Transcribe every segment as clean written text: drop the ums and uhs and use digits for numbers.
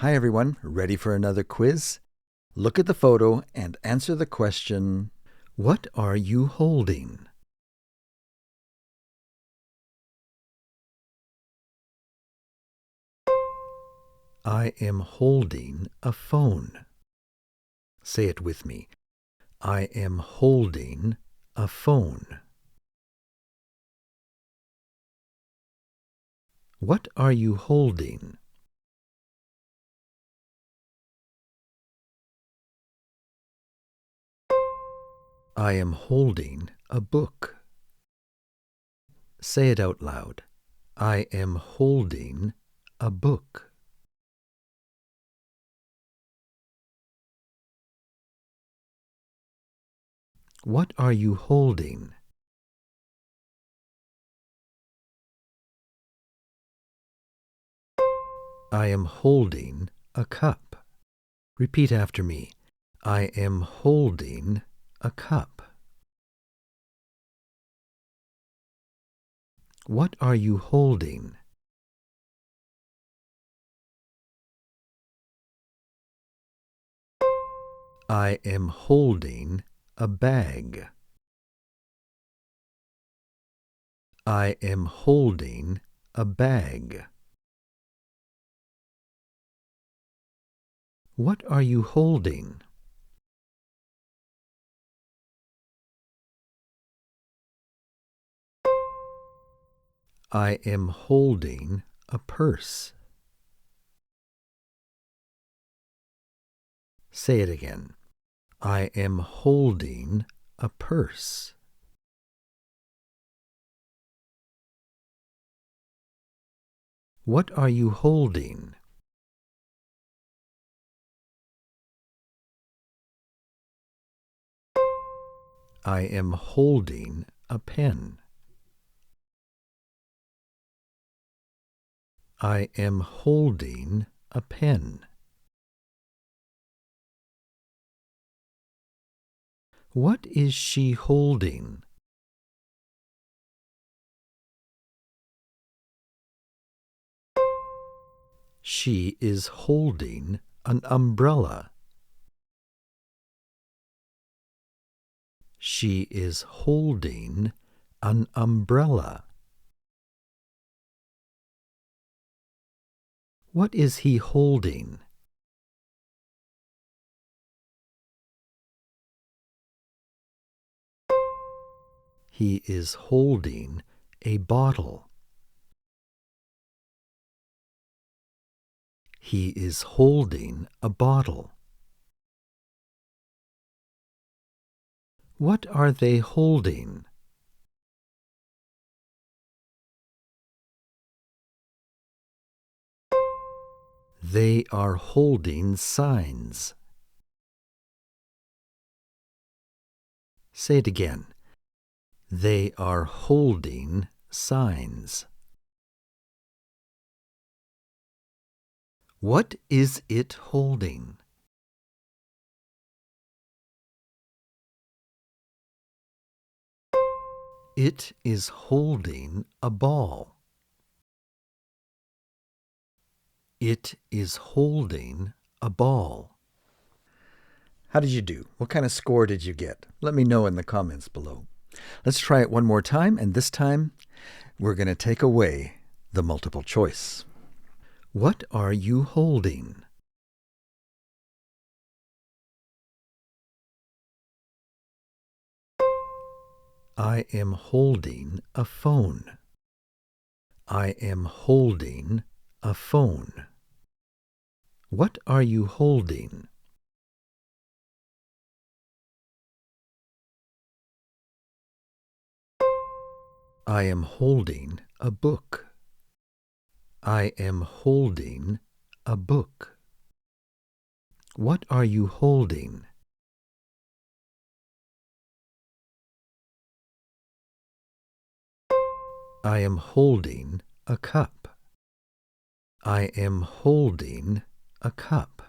Hi everyone, ready for another quiz? Look at the photo and answer the question, what are you holding? I am holding a phone. Say it with me. I am holding a phone. What are you holding? I am holding a book. Say it out loud. I am holding a book. What are you holding? I am holding a cup. Repeat after me. I am holding a cup. What are you holding? I am holding a bag. I am holding a bag. What are you holding? I am holding a purse. Say it again. I am holding a purse. What are you holding? I am holding a pen. I am holding a pen. What is she holding? She is holding an umbrella. She is holding an umbrella. What is he holding? He is holding a bottle. He is holding a bottle. What are they holding? They are holding signs. Say it again. They are holding signs. What is it holding? It is holding a ball. It is holding a ball. How did you do? What kind of score did you get? Let me know in the comments below. Let's try it one more time, and this time we're going to take away the multiple choice. What are you holding? I am holding a phone. I am holding a phone. What are you holding? I am holding a book. I am holding a book. What are you holding? I am holding a cup. I am holding a cup.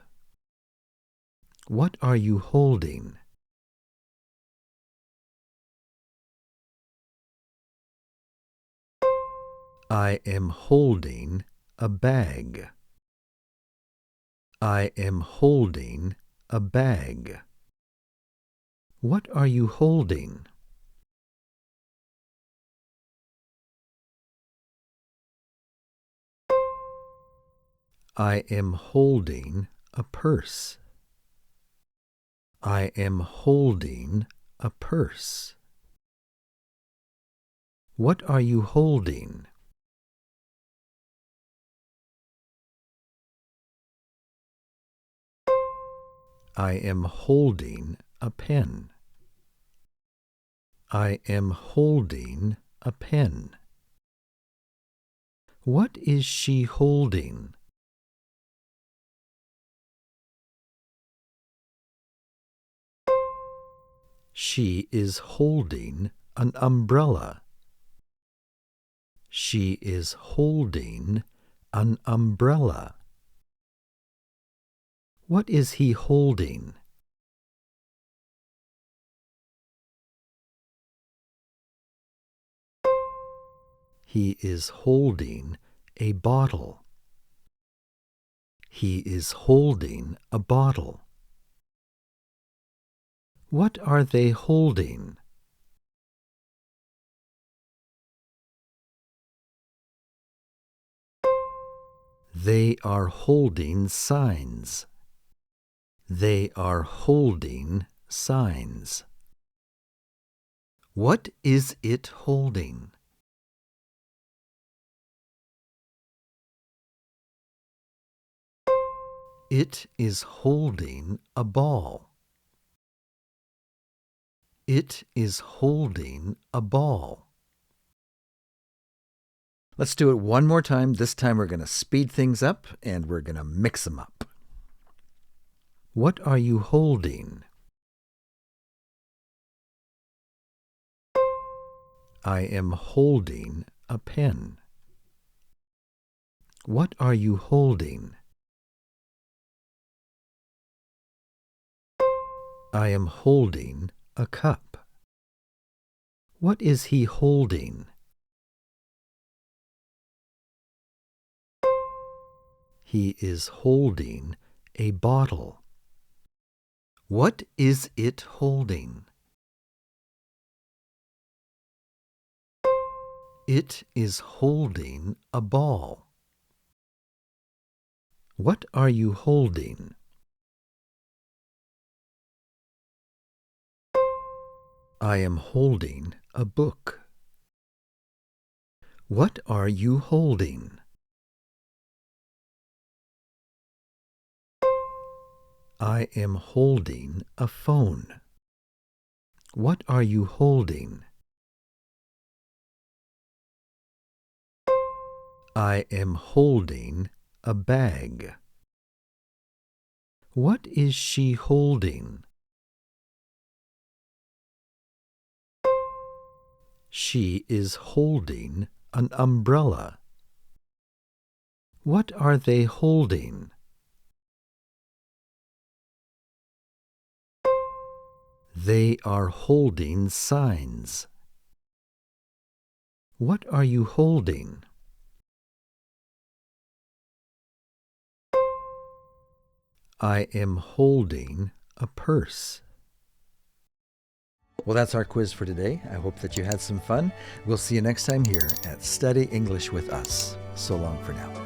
What are you holding? I am holding a bag. I am holding a bag. What are you holding? I am holding a purse. I am holding a purse. What are you holding? I am holding a pen. I am holding a pen. What is she holding? She is holding an umbrella. She is holding an umbrella. What is he holding? He is holding a bottle. He is holding a bottle. What are they holding? They are holding signs. They are holding signs. What is it holding? It is holding a ball. It is holding a ball. Let's do it one more time. This time we're going to speed things up and we're going to mix them up. What are you holding? I am holding a pen. What are you holding? I am holding a cup. What is he holding? He is holding a bottle. What is it holding? It is holding a ball. What are you holding? I am holding a book. What are you holding? I am holding a phone. What are you holding? I am holding a bag. What is she holding? She is holding an umbrella. What are they holding? They are holding signs. What are you holding? I am holding a purse. Well, that's our quiz for today. I hope that you had some fun. We'll see you next time here at Study English with Us. So long for now.